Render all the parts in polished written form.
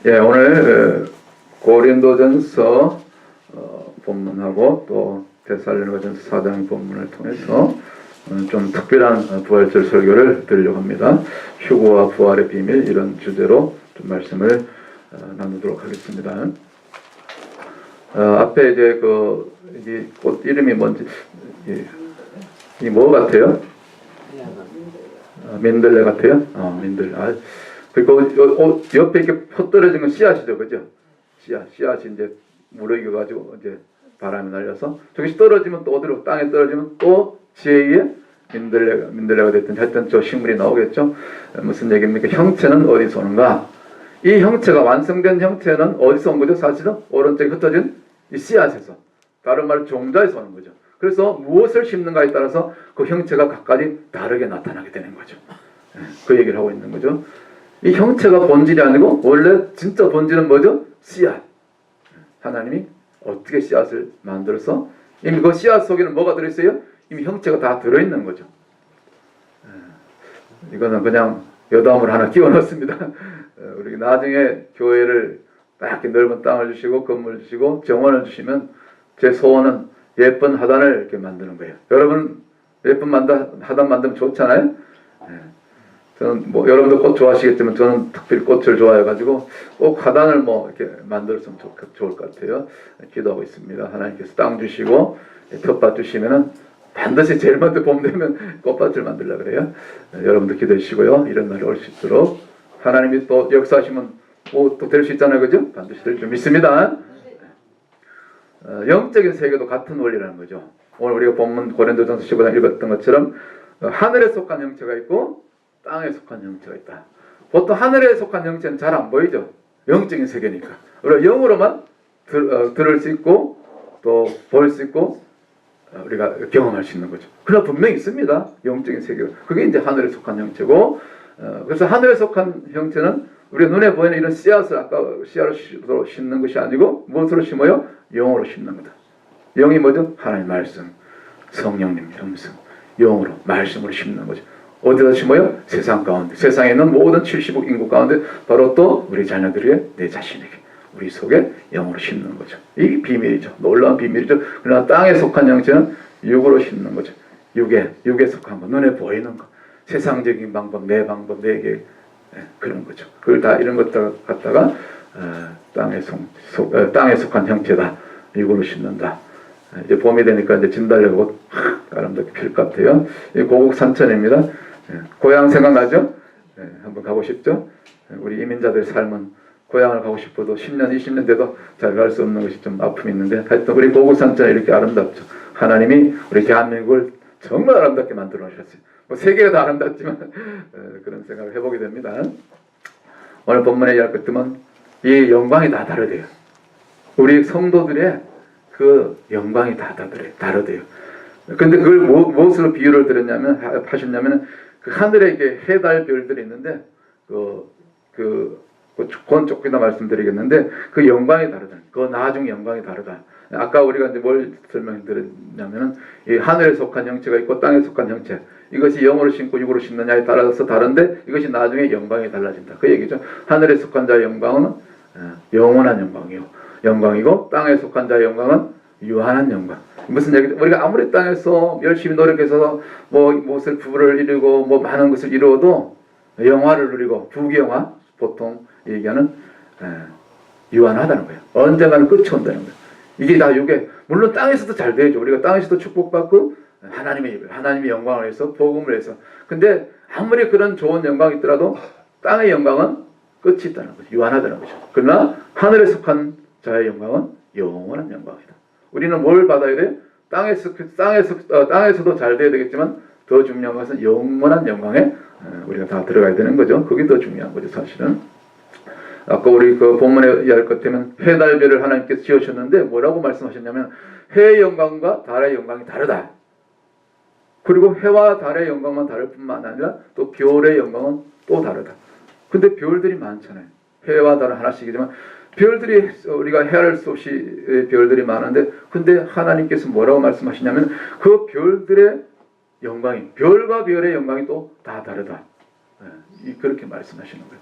예, 오늘 고린도전서 본문하고 또 데살로니가전서 4장 본문을 통해서 좀 특별한 부활절 설교를 드리려고 합니다. 휴거와 부활의 비밀, 이런 주제로 좀 말씀을 나누도록 하겠습니다. 앞에 이제 이 꽃 이름이 뭔지, 이 뭐 같아요? 민들레 같아요? 민들레. 그리고 옆에 이렇게 펴 떨어진 건 씨앗이죠, 그죠? 씨앗이 이제 무르익어가지고 이제 바람이 날려서 저기 떨어지면 또 어디로, 땅에 떨어지면 또 제2의 민들레가 됐든 하여튼 저 식물이 나오겠죠. 무슨 얘기입니까? 형체는 어디서 오는가? 이 형체가, 완성된 형체는 어디서 온 거죠? 사실은 오른쪽에 흩어진 이 씨앗에서, 다른 말로 종자에서 오는 거죠. 그래서 무엇을 심는가에 따라서 그 형체가 각각이 다르게 나타나게 되는 거죠. 그 얘기를 하고 있는 거죠. 이 형체가 본질이 아니고 원래 진짜 본질은 뭐죠? 씨앗. 하나님이 어떻게 씨앗을 만들어서 이미 그 씨앗 속에는 뭐가 들어있어요? 이미 형체가 다 들어있는 거죠. 이거는 그냥 여담을 하나 끼워 넣습니다. 우리 나중에 교회를 딱 넓은 땅을 주시고 건물을 주시고 정원을 주시면 제 소원은 예쁜 하단을 이렇게 만드는 거예요. 여러분 예쁜 하단 만들면 좋잖아요. 저는 여러분도 꽃 좋아하시겠지만 저는 특별히 꽃을 좋아해가지고 꼭 하단을 이렇게 만들었으면 좋을 것 같아요. 기도하고 있습니다. 하나님께서 땅 주시고 텃밭 주시면은 반드시 제일 먼저 봄 되면 꽃밭을 만들려고 그래요. 여러분도 기도해 주시고요. 이런 날이 올 수 있도록 하나님이 또 역사하시면 또 될 수 있잖아요, 그죠? 반드시 될 줄 믿습니다. 영적인 세계도 같은 원리라는 거죠. 오늘 우리가 본문 고린도전서 15장 읽었던 것처럼 하늘에 속한 형체가 있고 땅에 속한 형체가 있다. 보통 하늘에 속한 형체는 잘 안 보이죠. 영적인 세계니까. 우리가 영으로만 들을 수 있고 또 볼 수 있고 우리가 경험할 수 있는 거죠. 그러나 분명히 있습니다. 영적인 세계가. 그게 이제 하늘에 속한 형체고, 그래서 하늘에 속한 형체는 우리가 눈에 보이는 이런 씨앗을 아까 씨앗으로 심는 것이 아니고 무엇으로 심어요? 영으로 심는 거다. 영이 뭐죠? 하나님의 말씀, 성령님 음성, 영으로 말씀으로 심는 거죠. 어디다 심어요? 세상 가운데. 세상에 있는 모든 70억 인구 가운데 바로 또 우리 자녀들에게, 내 자신에게, 우리 속에 영으로 심는 거죠. 이게 비밀이죠. 놀라운 비밀이죠. 그러나 땅에 속한 형체는 육으로 심는 거죠. 육에 속한 거, 눈에 보이는 거, 세상적인 방법, 내 방법, 내 계획, 그런 거죠. 그걸 다 이런 것들 갖다가 땅에 속한 형체다. 육으로 심는다. 이제 봄이 되니까 이제 진달래가 곧 아름답게 필 것 같아요. 고국 산천입니다. 고향 생각나죠? 한번 가고 싶죠? 우리 이민자들의 삶은 고향을 가고 싶어도 10년, 20년 돼도 잘 갈 수 없는 것이 좀 아픔이 있는데, 하여튼 우리 고국 산천이 이렇게 아름답죠. 하나님이 우리 대한민국을 정말 아름답게 만들어 놓으셨어요. 세계가 다 아름답지만 그런 생각을 해보게 됩니다. 오늘 본문에 이야기할 것들은 이 영광이 다 다르대요. 우리 성도들의 그 영광이 다 다르대요. 근데 그걸 무엇으로 비유를 하셨냐면 그 하늘에 이게 해달 별들이 있는데 그건 조금이나 말씀드리겠는데 그 영광이 다르다. 그 나중 영광이 다르다. 아까 우리가 이제 뭘 설명드렸냐면은 이 하늘에 속한 형체가 있고 땅에 속한 형체. 이것이 영으로 심고 육으로 심느냐에 따라서 다른데 이것이 나중에 영광이 달라진다. 그 얘기죠. 하늘에 속한 자의 영광은 영원한 영광이고 땅에 속한 자의 영광은 유한한 영광. 무슨 얘기죠? 우리가 아무리 땅에서 열심히 노력해서 무엇을 부를 이루고 많은 것을 이루어도 영화를 누리고 부귀영화, 보통 얘기하는 유한하다는 거예요. 언젠가는 끝이 온다는 거예요. 이게 다 육에, 물론 땅에서도 잘 되죠. 우리가 땅에서도 축복받고 하나님의 영광을 해서 복음을 해서. 근데 아무리 그런 좋은 영광이 있더라도 땅의 영광은 끝이 있다는 거죠. 유한하다는 거죠. 그러나 하늘에 속한 자의 영광은 영원한 영광이다. 우리는 뭘 받아야 돼요? 땅에서도 잘 돼야 되겠지만 더 중요한 것은 영원한 영광에 우리가 다 들어가야 되는 거죠. 그게 더 중요한 거죠, 사실은. 아까 우리 그 본문에 이야기할 것 같으면 해달별을 하나님께서 지으셨는데 뭐라고 말씀하셨냐면 해의 영광과 달의 영광이 다르다. 그리고 해와 달의 영광만 다를 뿐만 아니라 또 별의 영광은 또 다르다. 근데 별들이 많잖아요. 해와 달은 하나씩이지만 별들이, 우리가 헤아릴 수 없이 별들이 많은데, 근데 하나님께서 뭐라고 말씀하시냐면 그 별들의 영광이, 별과 별의 영광이 또 다 다르다. 그렇게 말씀하시는 거예요.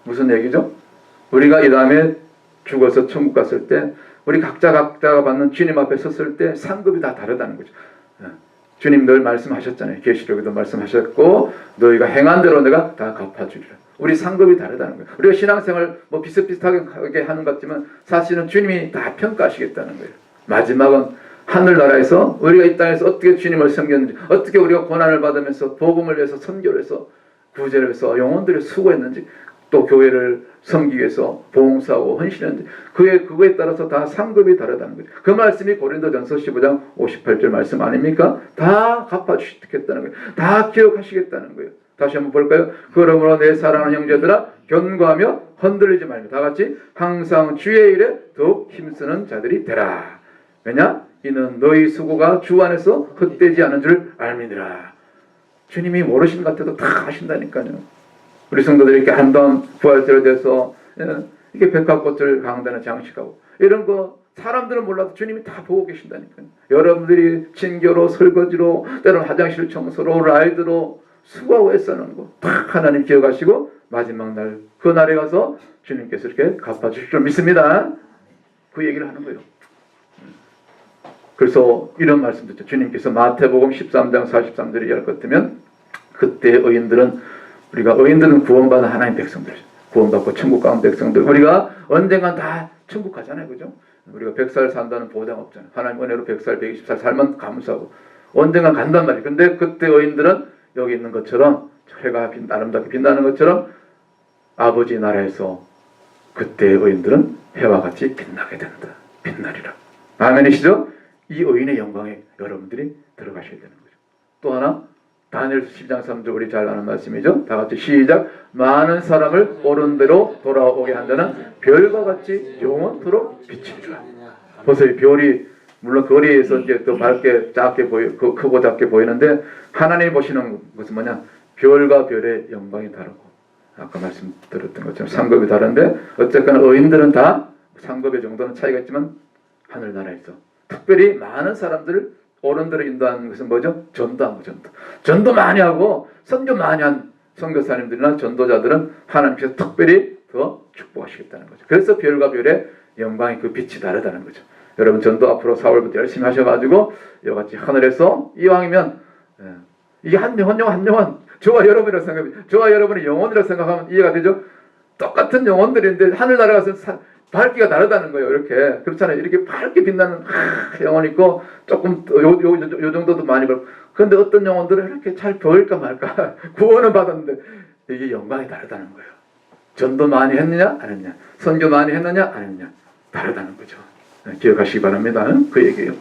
무슨 얘기죠? 우리가 이 다음에 죽어서 천국 갔을 때 우리 각자가 받는 주님 앞에 섰을 때 상급이 다 다르다는 거죠. 주님 늘 말씀하셨잖아요. 계시록에도 말씀하셨고 너희가 행한 대로 내가 다 갚아주리라. 우리 상급이 다르다는 거예요. 우리가 신앙생활 뭐 비슷비슷하게 하는 것 같지만 사실은 주님이 다 평가하시겠다는 거예요. 마지막은 하늘나라에서 우리가 이 땅에서 어떻게 주님을 섬겼는지, 어떻게 우리가 고난을 받으면서 복음을 위해서 선교를 해서 구제를 해서 영혼들을 수고했는지, 또 교회를 섬기기 위해서 봉사하고 헌신했는지, 그거에 따라서 다 상급이 다르다는 거죠. 그 말씀이 고린도전서 15장 58절 말씀 아닙니까? 다 갚아주시겠다는 거예요. 다 기억하시겠다는 거예요. 다시 한번 볼까요? 그러므로 내 사랑하는 형제들아 견고하며 흔들리지 말며 다 같이 항상 주의 일에 더욱 힘쓰는 자들이 되라. 왜냐? 이는 너희 수고가 주 안에서 헛되지 않은 줄 알미니라. 주님이 모르신 것 같아도 다 아신다니까요. 우리 성도들이 이렇게 한번 부활절에 대해서 이렇게 백합꽃을 강단에 장식하고 이런 거 사람들은 몰라도 주님이 다 보고 계신다니까요. 여러분들이 친교로 설거지로 때로는 화장실 청소로 라이드로 수고하고 애쓰는 거 다 하나님 기억하시고 마지막 날 그 날에 가서 주님께서 이렇게 갚아주실 줄 믿습니다. 그 얘기를 하는 거예요. 그래서 이런 말씀 듣죠. 주님께서 마태복음 13장 43절에 이야기할 것 같으면 그때 우리가 의인들은 구원받은 하나님 백성들이죠. 구원받고 천국 가는 백성들. 우리가 언젠간 다 천국 가잖아요. 그죠? 우리가 100살 산다는 보장 없잖아요. 하나님 은혜로 100살, 120살 살면 감사하고 언젠간 간단 말이에요. 근데 그때 의인들은 여기 있는 것처럼 해가 아름답게 빛나는 것처럼 아버지 나라에서 그때 의인들은 해와 같이 빛나게 된다. 빛나리라. 아멘이시죠? 이 의인의 영광에 여러분들이 들어가셔야 되는 거죠. 또 하나 다니엘서 12장 3절 우리 잘 아는 말씀이죠. 다 같이 시작. 많은 사람을 옳은 대로 돌아오게 한다는 별과 같이 영원토록 비치리라. 벌써 이 별이 물론 거리에서 이제 더 밝게 작게 크고 작게 보이는데 하나님이 보시는 것은 뭐냐? 별과 별의 영광이 다르고 아까 말씀드렸던 것처럼 상급이 다른데 어쨌거나 의인들은 다 상급의 정도는 차이가 있지만 하늘나라에서 특별히 많은 사람들을 어른들을 인도하는 것은 뭐죠? 전도한 거, 전도 많이 하고 선교 많이 한 선교사님들이나 전도자들은 하나님께서 특별히 더 축복하시겠다는 거죠. 그래서 별과 별의 영광이 그 빛이 다르다는 거죠. 여러분 전도 앞으로 4월부터 열심히 하셔가지고 이같이 하늘에서 이왕이면 이게 한 영혼 저와 여러분이라고 생각하면 저와 여러분의 영혼이라고 생각하면 이해가 되죠? 똑같은 영혼들인데 하늘나라 가서 밝기가 다르다는 거예요. 이렇게 그렇잖아요. 이렇게 밝게 빛나는 영혼 있고 조금 요 정도도 많이 벌고 그런데 어떤 영혼들은 이렇게 잘 보일까 말까 구원은 받았는데 이게 영광이 다르다는 거예요. 전도 많이 했느냐 안 했느냐, 선교 많이 했느냐 안 했느냐 다르다는 거죠. 기억하시기 바랍니다. 그 얘기예요.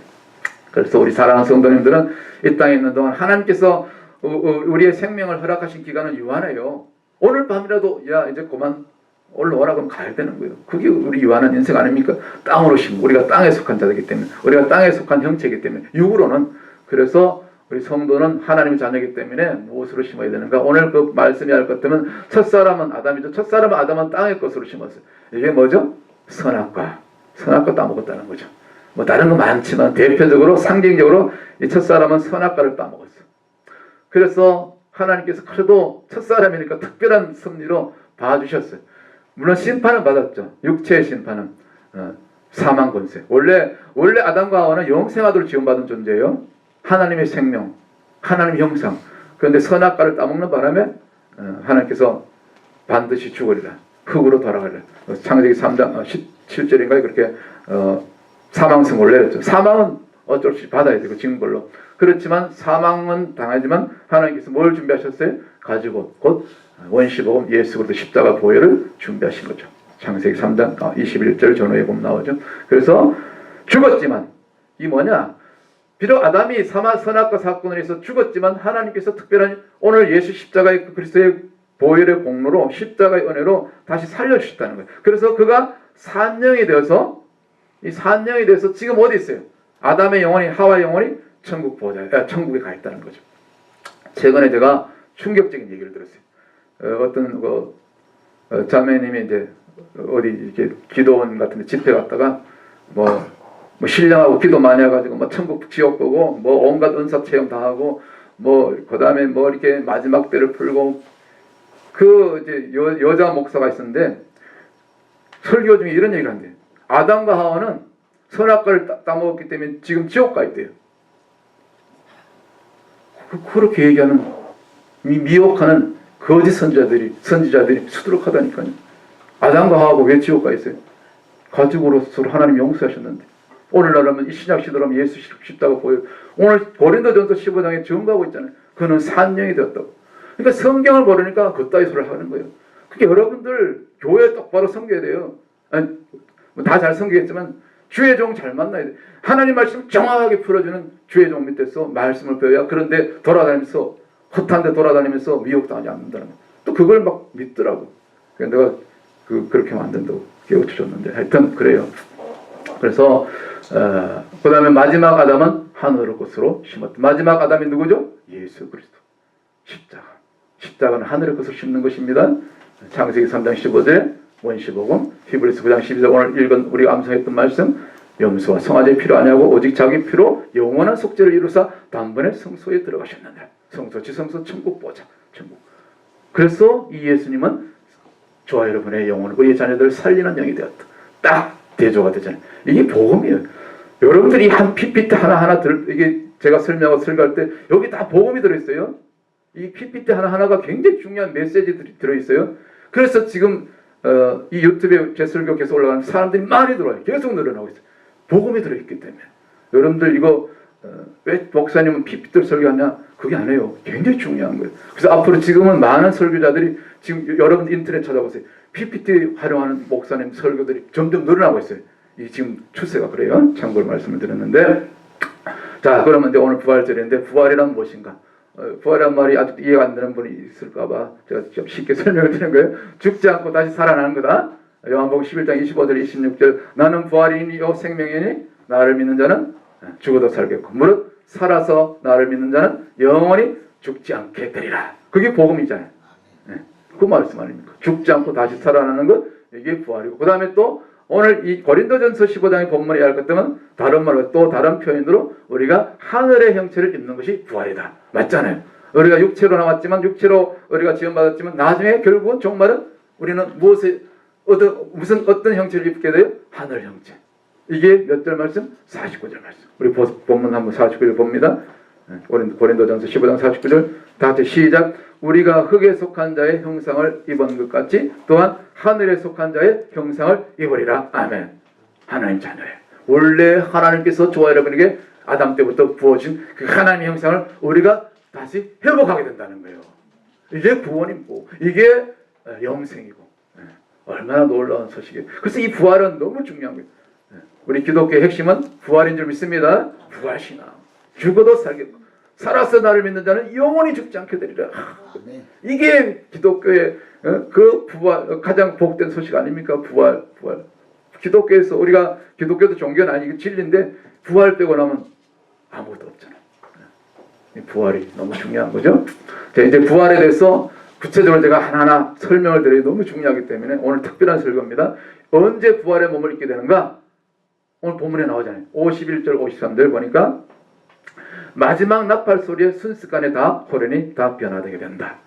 그래서 우리 사랑하는 성도님들은 이 땅에 있는 동안 하나님께서 우리의 생명을 허락하신 기간은 유한해요. 오늘 밤이라도 야 이제 그만 올라오라 그러면 가야 되는 거예요. 그게 우리 유한한 인생 아닙니까? 땅으로 심고 우리가 땅에 속한 자이기 때문에 우리가 땅에 속한 형체이기 때문에 육으로는 그래서 우리 성도는 하나님의 자녀이기 때문에 무엇으로 심어야 되는가? 오늘 그 말씀이 할 것 같으면 첫사람은 아담이죠. 첫사람은 아담은 땅의 것으로 심었어요. 이게 뭐죠? 선악과 따먹었다는 거죠. 뭐 다른 거 많지만 대표적으로 상징적으로 이 첫사람은 선악과를 따먹었어. 그래서 하나님께서 그래도 첫사람이니까 특별한 섭리로 봐주셨어요. 물론 심판은 받았죠. 육체의 심판은 사망 권세. 원래 아담과 하와는 영생하도록 지원받은 존재예요. 하나님의 생명, 하나님의 형상. 그런데 선악과를 따먹는 바람에 하나님께서 반드시 죽으리라. 흙으로 돌아가리라. 창세기 3장 17절인가요? 그렇게 사망승을 내렸죠. 사망은 어쩔 수 없이 받아야 되고 징벌로. 그렇지만 사망은 당하지만 하나님께서 뭘 준비하셨어요? 가지고 곧 원시복음 예수 그리스도 십자가 보혈을 준비하신 거죠. 창세기 3장 21절 전후에 보면 나오죠. 그래서 죽었지만 이 뭐냐? 비록 아담이 선악과 사건을 해서 죽었지만 하나님께서 특별한 오늘 예수 십자가의 그리스도의 보혈의 공로로 십자가의 은혜로 다시 살려주셨다는 거예요. 그래서 그가 산영이 되어서 이 산영이 돼서 지금 어디 있어요? 아담의 영혼이 하와의 영혼이 천국에 가 있다는 거죠. 최근에 제가 충격적인 얘기를 들었어요. 어떤 자매님이 이제 어디 이렇게 기도원 같은데 집회 갔다가 뭐 신령하고 기도 많이 해가지고 뭐 천국 지옥 보고 뭐 온갖 은사 체험 다 하고 뭐 그다음에 뭐 이렇게 마지막 때를 풀고 그 이제 여자 목사가 있었는데 설교 중에 이런 얘기를 한대요. 아담과 하와는 선악과를 따먹었기 때문에 지금 지옥 가 있대요. 그렇게 얘기하는 미혹하는 거짓 선지자들이 수두룩하다니까요. 아담과 하와가 왜 지옥 가 있어요? 가족으로서 하나님 용서하셨는데 오늘날은 이 신약 시대로는 예수 십자가 보여요. 오늘 고린도전서 15장에 증거하고 있잖아요. 그는 산령이 되었다고. 그러니까 성경을 모르니까 그따위 소리를 하는 거예요. 그게 여러분들 교회 똑바로 섬겨야 돼요. 다 잘 섬기겠지만 주의 종 잘 만나야 돼. 하나님 말씀 정확하게 풀어주는 주의 종 밑에서 말씀을 배워야. 그런데 돌아다니면서 헛한 데 돌아다니면서 미혹당하지 않는다는 거예요. 또 그걸 막 믿더라고. 그래서 내가 그렇게 만든다고 깨우쳐줬는데 하여튼 그래요. 그래서 그 다음에 마지막 아담은 하늘의 것으로 심었다. 마지막 아담이 누구죠? 예수 그리스도. 십자가는 하늘의 것을 심는 것입니다. 창세기 3장 15절 원시복음, 히브리서 9장 12절 오늘 읽은 우리가 암송했던 말씀, 염소와 송아지 필요 아니하고 오직 자기 피로 영원한 속죄를 이루사 단번에 성소에 들어가셨는데 성소 지성소 천국 보자 천국. 그래서 이 예수님은 저와 여러분의 영혼을 우리의 자녀들을 살리는 영이 되었다. 딱 대조가 되잖아요. 이게 복음이에요. 여러분들이 한 PPT 하나하나 이게 제가 설명하고 설교할 때 여기 다 복음이 들어있어요. 이 PPT 하나하나가 굉장히 중요한 메시지들이 들어있어요. 그래서 지금 이 유튜브에 제 설교 계속 올라가는 사람들이 많이 들어와요. 계속 늘어나고 있어요. 복음이 들어있기 때문에. 여러분들 이거 왜 목사님은 PPT를 설교하냐? 그게 아니에요. 굉장히 중요한 거예요. 그래서 앞으로 지금은 많은 설교자들이 지금 여러분 인터넷 찾아보세요. PPT 활용하는 목사님 설교들이 점점 늘어나고 있어요. 이 지금 추세가 그래요. 참고로 말씀을 드렸는데, 자 그러면 이제 오늘 부활절인데 부활이란 무엇인가? 부활이란 말이 아직 이해가 안 되는 분이 있을까봐 제가 좀 쉽게 설명을 드리는 거예요. 죽지 않고 다시 살아나는 거다. 요한복음 11장 25절 26절 나는 부활이니요 생명이니 나를 믿는 자는 죽어도 살겠고 무릇 살아서 나를 믿는 자는 영원히 죽지 않게 되리라. 그게 복음이잖아요. 그 말씀 아닙니까? 죽지 않고 다시 살아나는 것, 이게 부활이고. 그 다음에 또 오늘 이 고린도전서 15장의 본문에 알 것들은 다른 말로 또 다른 표현으로 우리가 하늘의 형체를 입는 것이 부활이다. 맞잖아요. 우리가 육체로 나왔지만 육체로 우리가 지원받았지만 나중에 결국은 종말은 우리는 무슨 어떤 형체를 입게 돼요? 하늘 형체. 이게 몇 절 말씀? 49절 말씀. 우리 본문 한번 49절 봅니다. 고린도전서 15장 49절 다 같이 시작. 우리가 흙에 속한 자의 형상을 입은 것 같이 또한 하늘에 속한 자의 형상을 입으리라. 아멘. 하나님 자녀예요. 원래 하나님께서 저와 여러분에게 아담 때부터 부어진 그 하나님의 형상을 우리가 다시 회복하게 된다는 거예요. 이게 구원이고 이게 영생이고 얼마나 놀라운 소식이에요. 그래서 이 부활은 너무 중요한 거예요. 우리 기독교의 핵심은 부활인 줄 믿습니다. 부활신앙. 죽어도 살겠고 살아서 나를 믿는 자는 영원히 죽지 않게 되리라. 이게 기독교의 그 부활 가장 복된 소식 아닙니까? 부활. 기독교에서 우리가 기독교도 종교는 아니고 진리인데 부활 빼고 나면 아무것도 없잖아요. 부활이 너무 중요한 거죠. 자, 이제 부활에 대해서 구체적으로 제가 하나하나 설명을 드리기 너무 중요하기 때문에 오늘 특별한 설교입니다. 언제 부활의 몸을 입게 되는가? 오늘 본문에 나오잖아요. 51절 53절 보니까 마지막 나팔 소리에 순식간에 다 호련이 다 변화되게 된다.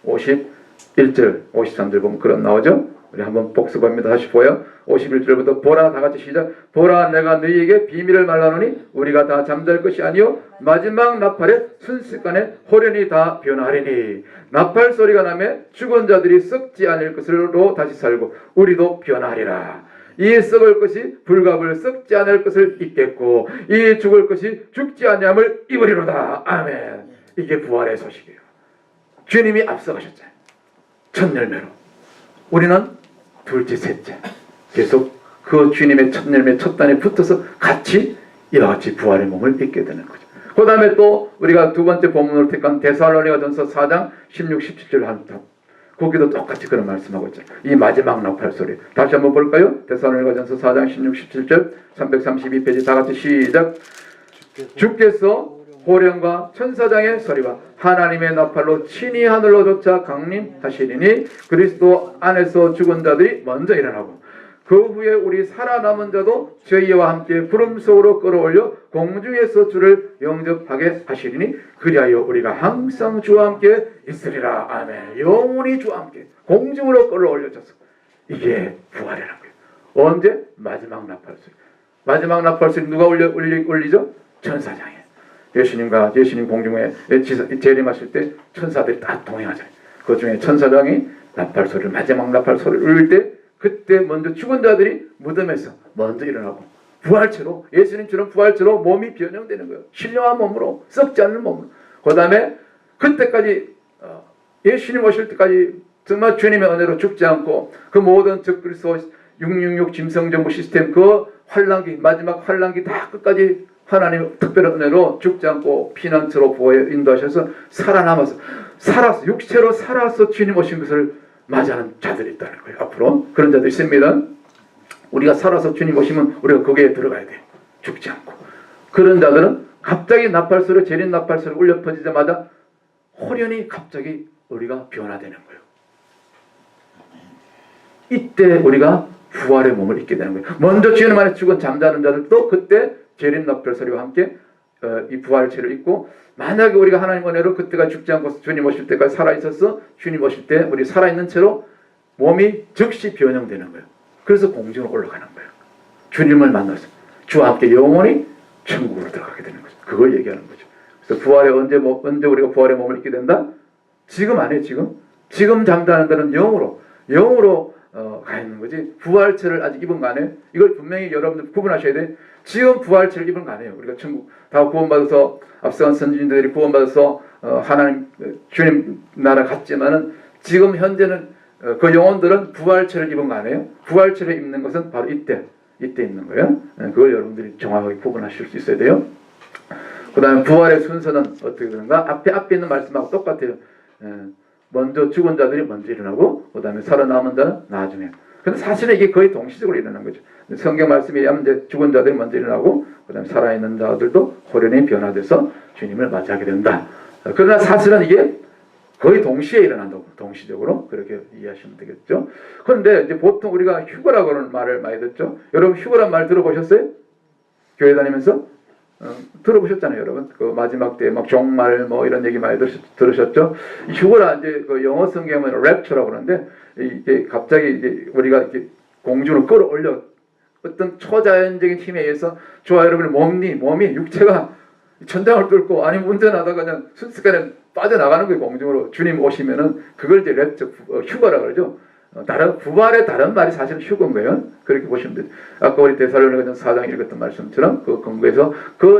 51절 53절 보면 그런 나오죠. 우리 한번 복습합니다. 다시 보여. 51절부터 보라 다 같이 시작. 보라 내가 너희에게 비밀을 말하노니 우리가 다 잠잘 것이 아니요 마지막 나팔에 순식간에 호련이 다 변화하리니 나팔 소리가 나면 죽은 자들이 썩지 않을 것으로 다시 살고 우리도 변화하리라. 이 썩을 것이 불갑을 썩지 않을 것을 입겠고 이 죽을 것이 죽지 아니함을 입으리로다. 아멘. 이게 부활의 소식이에요. 주님이 앞서가셨잖아요. 첫 열매로. 우리는 둘째, 셋째. 계속 그 주님의 첫 열매, 첫 단에 붙어서 같이 이와 같이 부활의 몸을 입게 되는 거죠. 그 다음에 또 우리가 두 번째 본문으로 택한 데살로니가전서 4장 16, 17절 한다. 거기도 똑같이 그런 말씀하고 있죠. 이 마지막 나팔 소리. 다시 한번 볼까요? 데살로니가전서 4장 16, 17절 332페이지 다 같이 시작. 주께서 호령과 천사장의 소리와 하나님의 나팔로 친히 하늘로 쫓아 강림하시리니 그리스도 안에서 죽은 자들이 먼저 일어나고 그 후에 우리 살아남은 자도 저희와 함께 구름 속으로 끌어올려 공중에서 주를 영접하게 하시리니 그리하여 우리가 항상 주와 함께 있으리라. 아멘. 영원히 주와 함께 공중으로 끌어올려져서 이게 부활이라는 거예요. 언제? 마지막 나팔소리. 마지막 나팔소리 누가 울리죠? 천사장이. 예수님 공중에 재림하실 때 천사들이 다 동행하잖아요. 그 중에 천사장이 나팔소리를 마지막 나팔소리를 울릴 때 그때 먼저 죽은 자들이 무덤에서 먼저 일어나고 부활체로 예수님처럼 부활체로 몸이 변형되는 거예요. 신령한 몸으로 썩지 않는 몸으로. 그 다음에 그때까지 예수님 오실 때까지 정말 주님의 은혜로 죽지 않고 그 모든 적그리스도 666 짐승정부 시스템 그 환란기 마지막 환란기 다 끝까지 하나님 특별한 은혜로 죽지 않고 피난처로 보호해 인도하셔서 살아서 육체로 살아서 주님 오신 것을 맞이하는 자들이 있다는 거예요. 앞으로 그런 자도 있습니다. 우리가 살아서 주님 오시면 우리가 거기에 들어가야 돼요. 죽지 않고. 그런 자들은 갑자기 나팔소리 재림 나팔소리 울려 퍼지자마자 호련히 갑자기 우리가 변화되는 거예요. 이때 우리가 부활의 몸을 입게 되는 거예요. 먼저 주님 안에 죽은 잠자는 자들도 그때 재림 나팔소리와 함께 이 부활체를 입고 만약에 우리가 하나님 은혜로 그때가 죽지 않고 주님 오실 때까지 살아있어서 주님 오실 때 우리 살아있는 채로 몸이 즉시 변형되는 거예요. 그래서 공중으로 올라가는 거예요. 주님을 만나서 주와 함께 영원히 천국으로 들어가게 되는 거죠. 그걸 얘기하는 거죠. 그래서 부활에 언제 우리가 부활의 몸을 입게 된다? 지금 안 해. 지금 잠자는 자는 영으로 가 있는 거지. 부활체를 아직 입은 거 아니에요? 이걸 분명히 여러분들 구분하셔야 돼. 지금 부활체를 입은 거 아니에요. 우리가 천국 다 구원받아서 앞서간 선지자들이 구원받아서 하나님 주님 나라 갔지만은 지금 현재는 그 영혼들은 부활체를 입은 거 아니에요? 부활체를 입는 것은 바로 이때 입는 거예요. 그걸 여러분들이 정확하게 구분하실 수 있어야 돼요. 그 다음에 부활의 순서는 어떻게 되는가? 앞에 있는 말씀하고 똑같아요. 먼저 죽은 자들이 먼저 일어나고 그 다음에 살아남은 자는 나중에. 근데 사실은 이게 거의 동시적으로 일어나는 거죠. 성경 말씀에 의하면 이제 죽은 자들이 먼저 일어나고 그 다음에 살아있는 자들도 호련히 변화돼서 주님을 맞이하게 된다. 그러나 사실은 이게 거의 동시에 일어난다고. 동시적으로 그렇게 이해하시면 되겠죠. 그런데 이제 보통 우리가 휴거라고 하는 말을 많이 듣죠. 여러분 휴거란 말 들어보셨어요? 교회 다니면서? 들어보셨잖아요, 여러분. 그 마지막 때 막 종말 뭐 이런 얘기 많이 들으셨죠? 이 휴거라 이제 그 영어 성경은 랩처라고 그러는데 이게 갑자기 이제 우리가 이렇게 공중으로 끌어올려 어떤 초자연적인 힘에 의해서 저와 여러분의 몸이 육체가 천장을 뚫고 아니면 운전하다가 그냥 순식간에 빠져나가는 거예요. 공중으로 주님 오시면은 그걸 이제 랩처 휴거라 그러죠. 부활의 다른 말이 사실은 휴거인 거예요. 그렇게 보시면 돼요. 아까 우리 데살로니가전서 4장 읽었던 말씀처럼 그 근거에서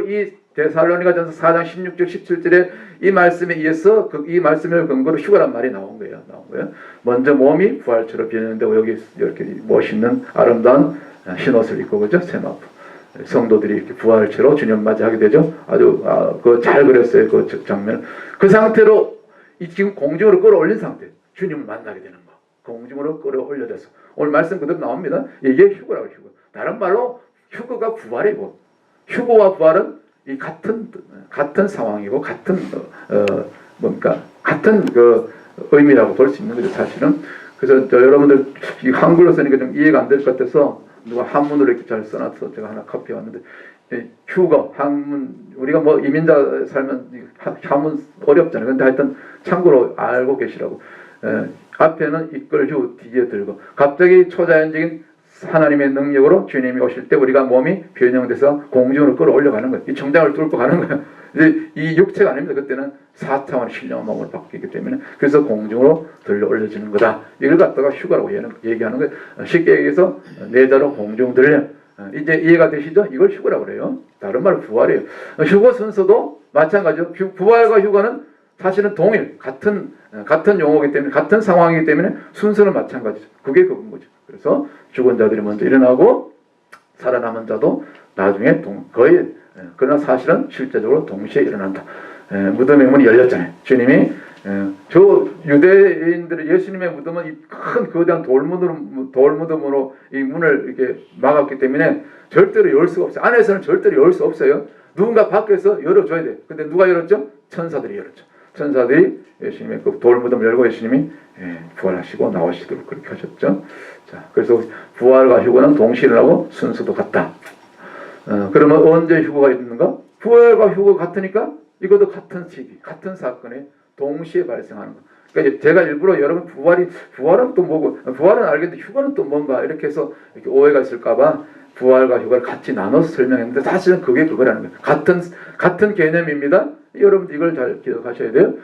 이 데살로니가전서 4장 16절 17절에 이 말씀에 의해서 이 말씀을 근거로 휴거란 말이 나온 거예요. 먼저 몸이 부활처럼 변했는데 여기 이렇게 멋있는 아름다운 흰옷을 입고 그죠? 세마포 성도들이 이렇게 부활체로 주님 맞이하게 되죠. 아주 그 잘 그렸어요. 그 장면. 그 상태로 지금 공중으로 끌어올린 상태. 주님을 만나게 되는 거. 공중으로 끌어올려져서 오늘 말씀 그대로 나옵니다. 이게 휴거라고 휴거. 다른 말로 휴거가 부활이고 휴거와 부활은 이 같은 상황이고 같은 같은 그 의미라고 볼 수 있는 거죠. 사실은. 그래서 여러분들 이 한글로 쓰니까 좀 이해가 안 될 것 같아서 누가 한문으로 이렇게 잘 써놔서 제가 하나 카피해 왔는데 휴거 한문 우리가 뭐 이민자 살면 한문 어렵잖아요. 근데 하여튼 참고로 알고 계시라고. 앞에는 이끌휴 뒤에 들고 갑자기 초자연적인 하나님의 능력으로 주님이 오실 때 우리가 몸이 변형돼서 공중으로 끌어올려가는 거예요. 이 정장을 뚫고 가는 거예요. 이제 이 육체가 아닙니다. 그때는 4차원의 신령한 몸으로 바뀌기 때문에 그래서 공중으로 들려 올려지는 거다. 이걸 갖다가 휴가라고 얘기하는 거예요. 쉽게 얘기해서 내자로 공중 들려. 이제 이해가 되시죠? 이걸 휴가라고 그래요. 다른 말은 부활이에요. 휴거 순서도 마찬가지죠. 부활과 휴가는 사실은 동일 같은 용어이기 때문에 같은 상황이기 때문에 순서는 마찬가지죠. 그게 그건 거죠. 그래서 죽은 자들이 먼저 일어나고 살아남은 자도 나중에 거의 그러나 사실은 실제적으로 동시에 일어난다. 무덤의 문이 열렸잖아요. 주님이 저 유대인들이 예수님의 무덤은 이 큰 거대한 돌무덤으로 이 문을 이렇게 막았기 때문에 절대로 열 수가 없어요. 안에서는 절대로 열 수 없어요. 누군가 밖에서 열어줘야 돼요. 근데 누가 열었죠? 천사들이 열었죠. 천사들이 예수님의 그 돌무덤을 열고 예수님이 부활하시고 나오시도록 그렇게 하셨죠. 자, 그래서 부활과 휴거는 동시에 일어나고 순서도 같다. 그러면 언제 휴거가 있는가? 부활과 휴거 같으니까 이것도 같은 시기, 같은 사건에 동시에 발생하는 것. 그러니까 제가 일부러 여러분 부활은 또 뭐고, 부활은 알겠는데 휴가는 또 뭔가 이렇게 해서 이렇게 오해가 있을까봐 부활과 휴가를 같이 나눠서 설명했는데 사실은 그게 그거라는 거예요. 같은 개념입니다. 여러분들 이걸 잘 기억하셔야 돼요.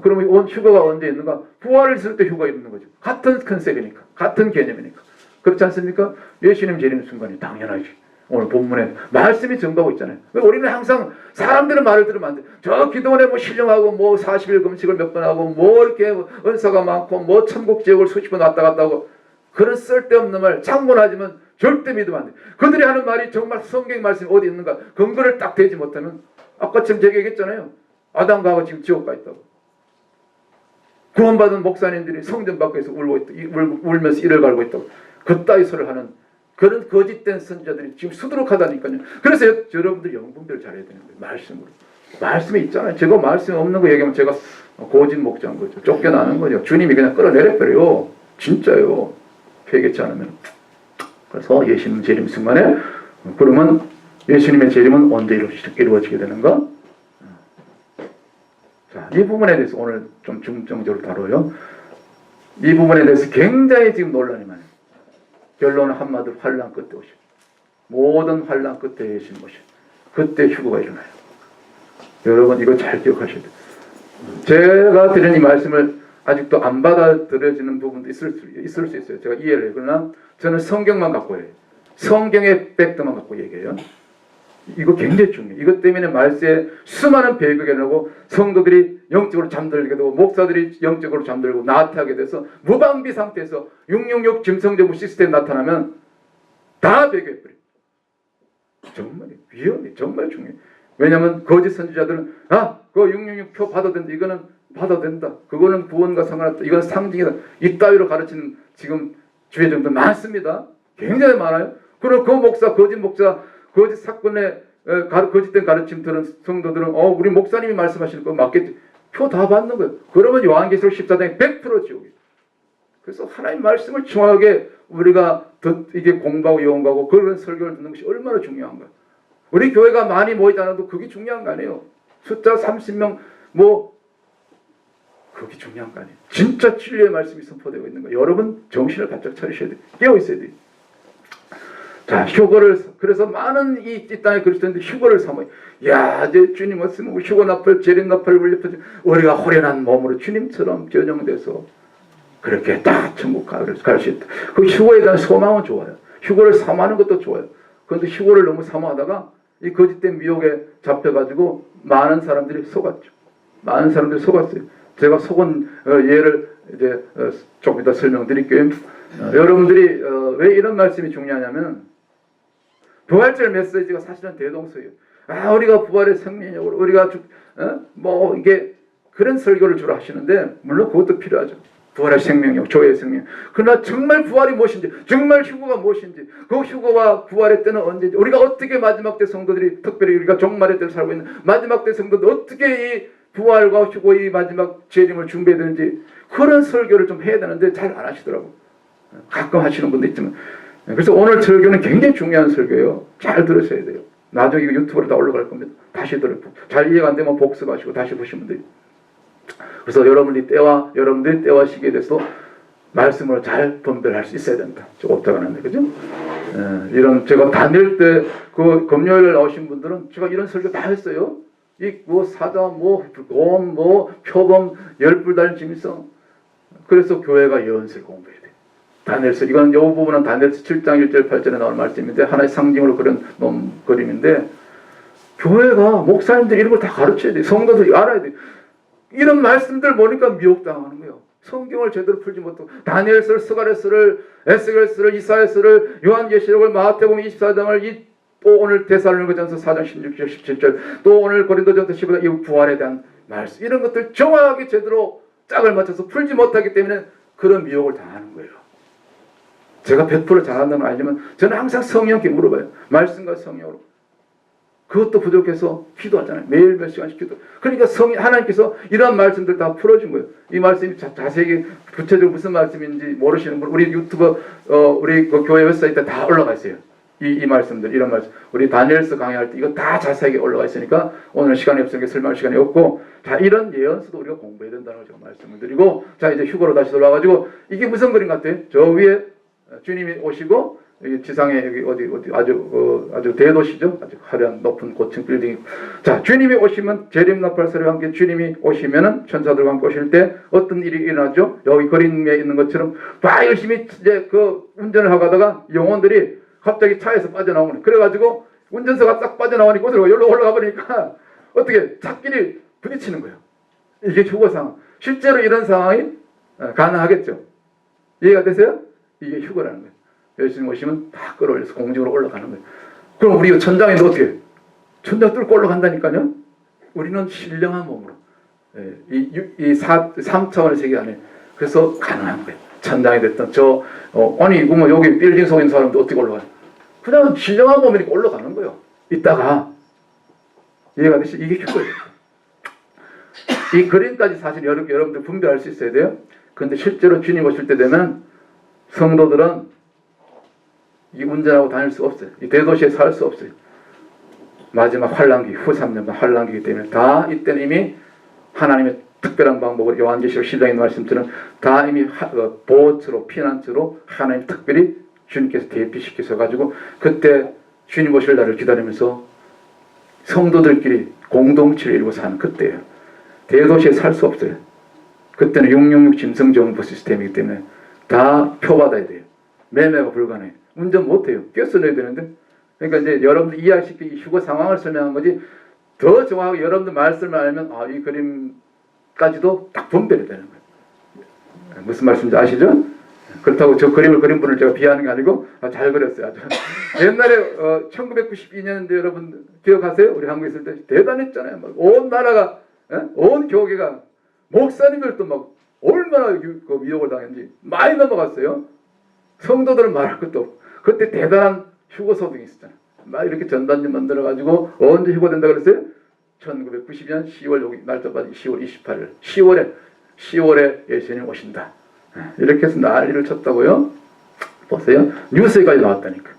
그러면 휴가가 언제 있는가? 부활을 있을 때 휴가 있는 거죠. 같은 컨셉이니까, 같은 개념이니까. 그렇지 않습니까? 예수님 재림 순간이 당연하지. 오늘 본문에 말씀이 증거하고 있잖아요. 우리는 항상 사람들은 말을 들으면 안 돼. 저 기도원에 뭐 신령하고 뭐 40일 금식을 몇 번 하고 뭐 이렇게 은사가 많고 뭐 천국 지역을 수십 번 왔다 갔다 하고 그런 쓸데없는 말 창문하지만 절대 믿으면 안 돼. 그들이 하는 말이 정말 성경 말씀이 어디 있는가 근거를 딱 대지 못하면 아까처럼 제가 얘기했잖아요. 아담과 하와 지금 지옥 가 있다고. 구원받은 목사님들이 성전 밖에서 울면서 이를 갈고 있다고. 그따위 소리를 하는 그런 거짓된 선지자들이 지금 수두룩하다니까요. 그래서 여러분들 영분별 잘해야 되는 거예요. 말씀으로. 말씀이 있잖아요. 제가 말씀이 없는 거 얘기하면 제가 고진 목자인 거죠. 쫓겨나는 거죠. 주님이 그냥 끌어내려버려요. 진짜요. 회개치 않으면. 그래서 예수님 재림 순간에 그러면 예수님의 재림은 언제 이루어지게 되는가? 자, 이 부분에 대해서 오늘 좀 중점적으로 다뤄요. 이 부분에 대해서 굉장히 지금 논란이 많아요. 결론은 한마디로 환난 끝에 오시. 모든 환난 끝에 예수님 오시. 그때 휴거가 일어나요. 여러분 이거 잘 기억하셔야 돼요. 제가 드린 이 말씀을 아직도 안 받아들여지는 부분도 있을 수 있어요. 제가 이해를 해요. 그러나 저는 성경만 갖고 해요. 성경의 팩트만 갖고 얘기해요. 이거 굉장히 중요해요. 이것 때문에 말세에 수많은 배교가 일어나고 성도들이 영적으로 잠들게 되고 목사들이 영적으로 잠들고 나태하게 돼서 무방비 상태에서 666 짐승정부 시스템 나타나면 다 배교해버려요. 정말 위험해. 정말 중요해. 왜냐하면 거짓 선지자들은 그거 666 표 받아도 된다. 이거는 받아도 된다. 그거는 구원과 상관없다. 이건 상징이다. 이따위로 가르치는 지금 주의정들 많습니다. 굉장히 많아요. 그럼 그 목사, 거짓 사건에 거짓된 가르침 들은 성도들은 우리 목사님이 말씀하시는 거 맞겠지. 표 다 받는 거예요. 그러면 요한계시록 14장에 100% 지옥이에요. 그래서 하나님 말씀을 정확하게 우리가 이게 공부하고 연구하고 그런 설교를 듣는 것이 얼마나 중요한가. 우리 교회가 많이 모이지 않아도 그게 중요한 거 아니에요. 숫자 30명 그게 중요한 거 아니에요. 진짜 진리의 말씀이 선포되고 있는 거예요. 여러분 정신을 바짝 차리셔야 돼요. 깨어 있어야 돼요. 자, 휴거를, 그래서 많은 이 땅에 그리스도인들이 휴거를 삼아요. 이제 주님 없으면 휴거 나팔, 재림 나팔을 울려펴지 우리가 호련한 몸으로 주님처럼 변형돼서 그렇게 딱 천국 갈 수 있다. 그 휴거에 대한 소망은 좋아요. 휴거를 사모하는 것도 좋아요. 그런데 휴거를 너무 사모하다가 이 거짓된 미혹에 잡혀가지고 많은 사람들이 속았죠. 많은 사람들이 속았어요. 제가 속은 예를 이제 조금 이따 설명드릴게요. 여러분들이 왜 이런 말씀이 중요하냐면 부활절 메시지가 사실은 대동소이에요. 우리가 부활의 생명력으로 우리가 이게 그런 설교를 주로 하시는데 물론 그것도 필요하죠. 부활의 생명력, 조의 생명력. 그러나 정말 부활이 무엇인지, 정말 휴거가 무엇인지, 그 휴거와 부활의 때는 언제인지, 우리가 어떻게 마지막 때 성도들이 특별히 우리가 종말의 때를 살고 있는 마지막 때 성도들 어떻게 이 부활과 휴거의 마지막 재림을 준비해야 되는지 그런 설교를 좀 해야 되는데 잘 안 하시더라고요. 가끔 하시는 분도 있지만. 그래서 오늘 설교는 굉장히 중요한 설교예요. 잘 들으셔야 돼요. 나중에 유튜브로 다 올라갈 겁니다. 다시 잘 이해가 안 되면 복습하시고 다시 보시면 돼요. 그래서 여러분들이 때와 시기에 대해서 말씀으로 잘 분별할 수 있어야 된다. 오타가 났네, 그죠? 이런 제가 다닐 때 그 금요일 나오신 분들은 제가 이런 설교 다 했어요. 사자, 곰, 표범, 열불 달린 짐승. 그래서 교회가 예언서를 공부해야 돼. 다니엘서 이건 이 부분은 다니엘서 7장 1절 8절에 나오는 말씀인데 하나의 상징으로 그런 그림인데 교회가 목사님들이 이런 걸 다 가르쳐야 돼. 성도들이 알아야 돼. 이런 말씀들 보니까 미혹당하는 거예요. 성경을 제대로 풀지 못하고 다니엘서를, 스가랴서를, 에스겔서를, 이사야서를, 요한계시록을, 마태복음 24장을 또 오늘 데살로니가전서 4장 16절 17절 또 오늘 고린도전서 15장 이 부활에 대한 말씀 이런 것들 정확하게 제대로 짝을 맞춰서 풀지 못하기 때문에 그런 미혹을 당하는 거예요. 제가 100% 잘한다는 건 아니지만 저는 항상 성령께 물어봐요. 말씀과 성령으로. 그것도 부족해서 기도하잖아요. 매일 몇 시간씩 기도. 그러니까 하나님께서 이런 말씀들 다 풀어준 거예요. 이 말씀이 자세히 구체적으로 무슨 말씀인지 모르시는 분 우리 유튜브 우리 그 교회 웹사이트에 다 올라가 있어요. 이 말씀들, 이런 말씀, 우리 다니엘서 강의할 때 이거 다 자세하게 올라가 있으니까 오늘 시간이 없으니까 설명할 시간이 없고, 자, 이런 예언서도 우리가 공부해야 된다는 걸 제가 말씀을 드리고, 자, 이제 휴거로 다시 돌아와가지고, 이게 무슨 그림 같아요? 저 위에 주님이 오시고, 여기 지상에 여기 어디 아주 대도시죠? 아주 화려한 높은 고층 빌딩이. 자, 주님이 오시면 재림나팔소리와 함께 주님이 오시면은 천사들과 함께 오실 때 어떤 일이 일어나죠? 여기 그림에 있는 것처럼 막 열심히 이제 그 운전을 하고 가다가 영혼들이 갑자기 차에서 빠져나오는. 그래가지고 운전수가 딱 빠져나오니까 여기로 올라가 버리니까 어떻게 차끼리 부딪히는 거예요. 이게 휴거 상황. 실제로 이런 상황이 가능하겠죠. 이해가 되세요? 이게 휴거라는 거예요. 예수님 오시면 다 끌어올려서 공중으로 올라가는 거예요. 그럼 우리 천장에도 어떻게 해요? 천장 뚫고 올라간다니까요. 우리는 신령한 몸으로 이 3차원의 세계 안에 그래서 가능한 거예요. 천장이 됐던 아니 뭐 여기 빌딩 속에 있는 사람도 어떻게 올라가요? 그냥 신령한 몸이니까 올라가는 거예요. 이따가 이해가 되시? 이게 휴거예요. 이 그림까지 사실 여러분들 분별할 수 있어야 돼요. 그런데 실제로 주님 오실 때 되면 성도들은 이 운전하고 다닐 수 없어요. 이 대도시에 살 수 없어요. 마지막 환란기, 후 3년간 환란기이기 때문에 다 이때는 이미 하나님의 특별한 방법으로 요한계시록 10장의 말씀처럼 다 이미 보호처로 피난처로 하나님 특별히 주님께서 대피시켜서 가지고 그때 주님 오실 날을 기다리면서 성도들끼리 공동체를 이루고 사는 그때예요. 대도시에 살 수 없어요. 그때는 666 짐승정보 시스템이기 때문에 다 표받아야 돼요. 매매가 불가능해요. 운전 못해요. 껴써내야 되는데. 그러니까 이제 여러분들 이해하시기 휴거 상황을 설명한 거지 더 정확하게 여러분들 말씀을 알면 이 그림까지도 딱 분별이 되는 거예요. 무슨 말씀인지 아시죠? 그렇다고 저 그림을 그린 분을 제가 비하하는 게 아니고 잘 그렸어요. 아주. 옛날에 1992년대 여러분 기억하세요? 우리 한국에 있을 때 대단했잖아요. 막 온 나라가 온 교계가 목사님들도 막 얼마나 그 미혹을 당했는지 많이 넘어갔어요. 성도들은 말할 것도 없고 그때 대단한 휴거소득이 있었잖아요. 막 이렇게 전단지 만들어가지고 언제 휴거된다 그랬어요? 1992년 10월 여기 날짜 빠지 10월 28일 10월에 예수님 오신다. 이렇게 해서 난리를 쳤다고요. 보세요. 뉴스에까지 나왔다니까.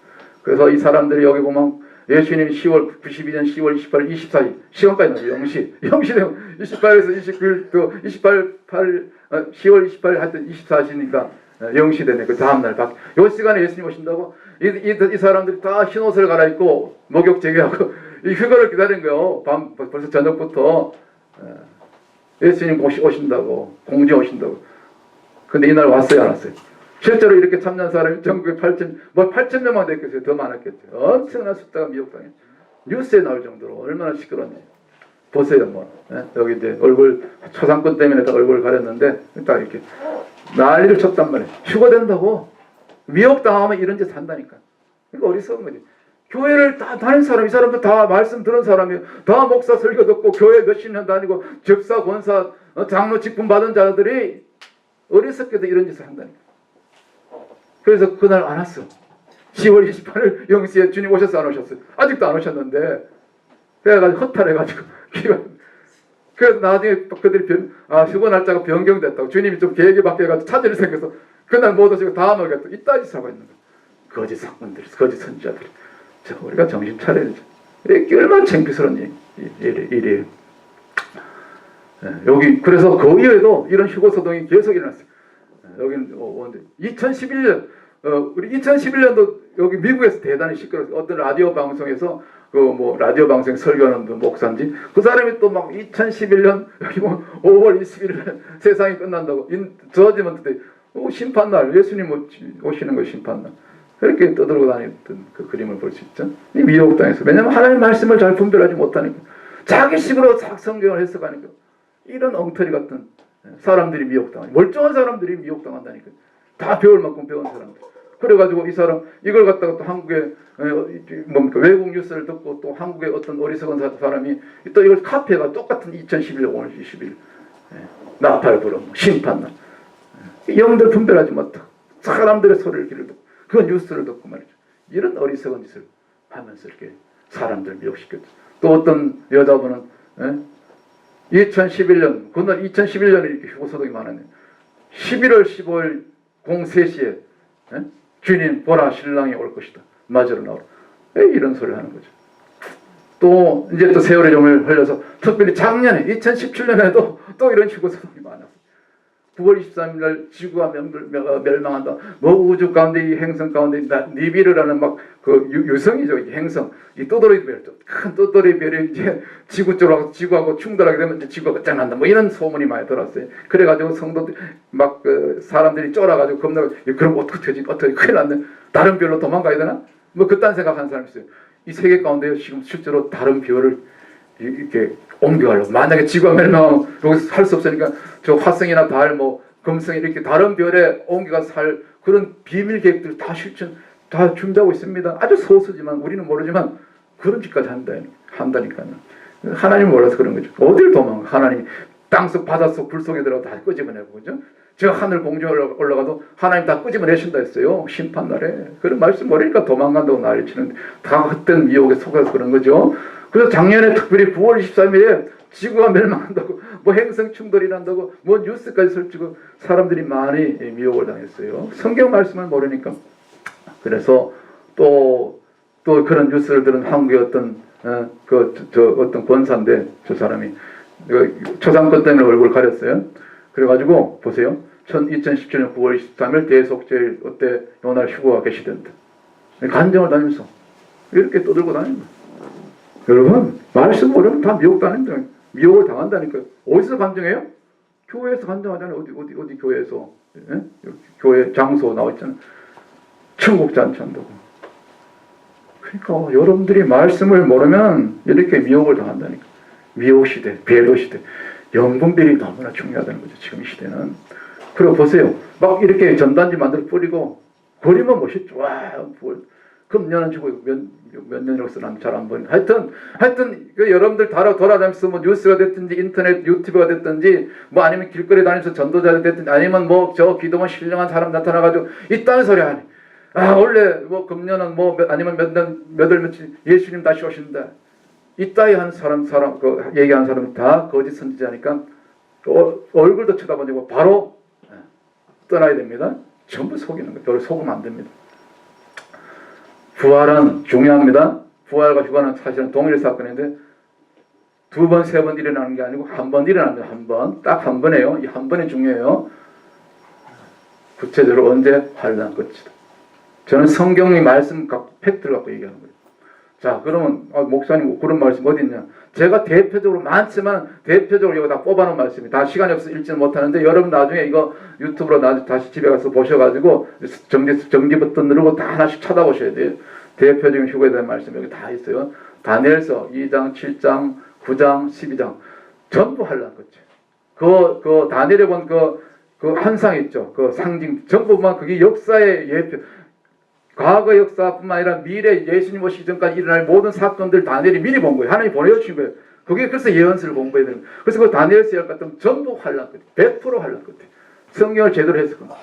그래서 이 사람들이 여기 보면 예수님 92년 10월 28일 24일 시간까지 나와요. 0시 28일에서 29일 또 10월 28일 하여튼 24시니까 0시 되네. 그 다음날 요 시간에 예수님 오신다고 이 사람들이 다 흰옷을 갈아입고 목욕 제기하고 이 휴거를 기다린 거예요. 벌써 저녁부터 예수님 오신다고 공주에 오신다고. 근데 이날 왔어요 안 왔어요? 실제로 이렇게 참여한 사람이 전국에 8,000명만 됐겠어요. 더 많았겠죠. 엄청난 숫자가 미혹당했죠. 뉴스에 나올 정도로 얼마나 시끄러운지 보세요. 여기 이제 얼굴 초상권 때문에 다 얼굴을 가렸는데 딱 이렇게 난리를 쳤단 말이에요. 휴거된다고. 미혹당하면 이런 짓 한다니까. 그러니까 어리석은 거지. 교회를 다 다닌 사람, 이 사람들 다 말씀 들은 사람이에요. 다 목사 설교 듣고 교회 몇십 년 다니고 접사, 권사, 장로 직분 받은 자들이 어리석게도 이런 짓을 한다니까. 그래서 그날 안 왔어. 10월 28일 0시에 주님 오셨어 안 오셨어요? 아직도 안 오셨는데 그래가지고 허탈해가지고 그래서 나중에 그들이 휴거 날짜가 변경됐다고 주님이 좀 계획이 바뀌어가지고 차질이 생겨서 그날 못 오시고 다음 날에 또 이따지 사고 있는 거예요. 거짓 사건들이 거짓 선지자들이. 우리가 정신 차려야죠. 이게 얼마나 창피스러운 일이에요. 여기 그래서 그 이후에도 이런 휴거소동이 계속 일어났어요. 여기는 2011년 우리 2011년도 여기 미국에서 대단히 시끄러웠어요. 어떤 라디오 방송에서 라디오 방송 설교하는 목사인지 그 사람이 또 막 2011년 여기 5월 21일 세상이 끝난다고 저지먼트 심판날 예수님 오시는 거 심판날 그렇게 떠들고 다녔던 그 그림을 볼 수 있죠. 이 미혹당해서 왜냐하면 하나님의 말씀을 잘 분별하지 못하니까 자기식으로 성경을 해석하니까 이런 엉터리 같은 사람들이 미혹당하니 멀쩡한 사람들이 미혹당한다니까. 다 배울 만큼 배운 사람들. 그래가지고 이 사람 이걸 갖다가 또 한국에 외국 뉴스를 듣고 또 한국의 어떤 어리석은 사람이 또 이걸 카피해가 똑같은 2011년 5월 20일 나팔 불어 심판날 영들 분별하지 못하고 사람들의 소리를 귀를 듣고 그 뉴스를 듣고 말이죠. 이런 어리석은 짓을 하면서 이렇게 사람들을 미혹시켰죠. 또 어떤 여자분은 2011년 그날 2011년에 이렇게 휴거소동이 많았네요. 11월 15일 03시에 주님 보라 신랑이 올 것이다. 맞으러 나오라. 이런 소리를 하는 거죠. 또 이제 또 세월이 좀 흘려서 특별히 작년에 2017년에도 또 이런 식으로 소문이 많았어요. 9월 23일 날 지구가 멸망한다. 뭐 우주 가운데 이 행성 가운데 니비르라는 막 그 유성이죠. 이 행성. 이 또돌이 별죠. 큰 또돌이 별이 이제 지구 쪽으로 지구하고 충돌하게 되면 이제 지구가 끝장난다. 뭐 이런 소문이 많이 들었어요. 그래가지고 성도들 막 그 사람들이 쫄아가지고 겁나 그럼 어떻게 되지? 어떻게 큰일 났네. 다른 별로 도망가야 되나? 뭐 그딴 생각하는 사람이 있어요. 이 세계 가운데 지금 실제로 다른 별을 이렇게 옮겨가려고. 만약에 지구가 멸망하면 여기서 살 수 없으니까 저 화성이나 달, 뭐 금성 이렇게 다른 별에 옮겨가서 살 그런 비밀 계획들 다 다 준비하고 있습니다. 아주 소수지만 우리는 모르지만 그런 짓까지 한다니까요. 하나님 몰라서 그런 거죠. 어딜 도망가? 하나님이 땅속 바닷속 불속에 들어가 다 끄집어내고 그죠? 저 하늘 공중에 올라가도 하나님 다 끄집어내신다 했어요. 심판날에. 그런 말씀 모르니까 도망간다고 난리치는데 다 헛된 미혹에 속아서 그런 거죠. 그래서 작년에 특별히 9월 23일에 지구가 멸망한다고 뭐 행성 충돌이 난다고 뭐 뉴스까지 설치고 사람들이 많이 미혹을 당했어요. 성경 말씀을 모르니까. 그래서 또 그런 뉴스를 들은 한국의 어떤 어떤 권사인데 저 사람이 초상권 때문에 얼굴 가렸어요. 그래가지고 보세요. 2017년 9월 23일 대속죄일 어때 요날 휴거가 계시던데 간증을 다니면서 이렇게 떠들고 다닙니다. 여러분 말씀 모르면 다 미혹당합니다. 미혹을 당한다니까요. 어디서 간증해요? 교회에서 간증하잖아요. 어디 교회에서 예? 교회 장소 나와있잖아요. 천국 잔치한다고. 그러니까 여러분들이 말씀을 모르면 이렇게 미혹을 당한다니까. 미혹 시대, 배도 시대, 영분별이 너무나 중요하다는 거죠. 지금 이 시대는. 그리고 보세요. 막 이렇게 전단지 만들어 뿌리고 버리면 멋있죠. 와, 금년은 주고 몇 년이라고 쓰나 잘 안 보이는. 하여튼 그 여러분들 돌아다니면서 뭐 뉴스가 됐든지 인터넷 유튜브가 됐든지 뭐 아니면 길거리 다니면서 전도자가 됐든지 아니면 뭐 저 기도만 신령한 사람 나타나가지고 이딴 소리 하니. 원래 뭐 금년은 뭐 아니면 몇 월 며칠 예수님 다시 오신다. 이따위 하는 사람 얘기하는 사람은 다 거짓 선지자니까 얼굴도 쳐다보지 고 바로 떠나야 됩니다. 전부 속이는 거예요. 별로 속으면 안 됩니다. 부활은 중요합니다. 부활과 휴가는 사실은 동일 사건인데 2번, 3번 일어나는 게 아니고 한 번 일어납니다. 한 번. 딱 한 번이에요. 이 한 번이 중요해요. 구체적으로 언제? 환난 끝이다. 저는 성경의 말씀 팩트를 갖고 얘기하는 거예요. 자, 그러면 목사님 그런 말씀 어디 있냐? 제가 대표적으로 많지만 대표적으로 이거 다 뽑아놓은 말씀이 다 시간이 없어서 읽지는 못하는데 여러분 나중에 이거 유튜브로 다시 집에 가서 보셔가지고 정지 버튼 누르고 다 하나씩 찾아보셔야 돼요. 대표적인 휴거에 대한 말씀 여기 다 있어요. 다니엘서 2장, 7장, 9장, 12장 전부 환난 거죠. 그 다니엘에 본 그 한상 있죠. 그 상징 전부 보면 그게 역사의 예표. 과거 역사뿐만 아니라 미래 예수님 오시기 전까지 일어날 모든 사건들 다니엘이 미리 본 거예요. 하나님이 보내주신 거예요. 그게 그래서 예언서를 공부해야 되는 거예요. 그래서 그 다니엘서 열 같은 전부 환난 끝, 100% 환난 끝. 성경을 제대로 해석합니다.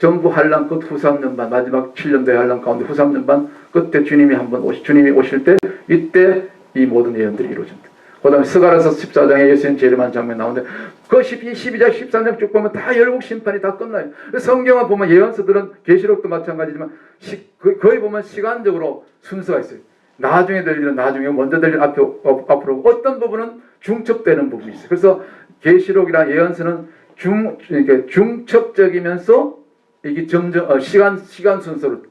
전부 환난 끝 후 3년반 마지막 7년도의 환난 가운데 후 3년반 그때 주님이 오실 때 이때 이 모든 예언들이 이루어집니다. 그 다음에 스가랴서 14장에 예수님 재림한 장면 나오는데 그 12장 13장 쭉 보면 다 열국 심판이 다 끝나요. 성경을 보면 예언서들은 계시록도 마찬가지지만 거의 보면 시간적으로 순서가 있어요. 나중에 될 일은 나중에 먼저 될 일은 앞으로 어떤 부분은 중첩되는 부분이 있어요. 그래서 계시록이나 예언서는 중첩적이면서 이게 점점 시간 순서로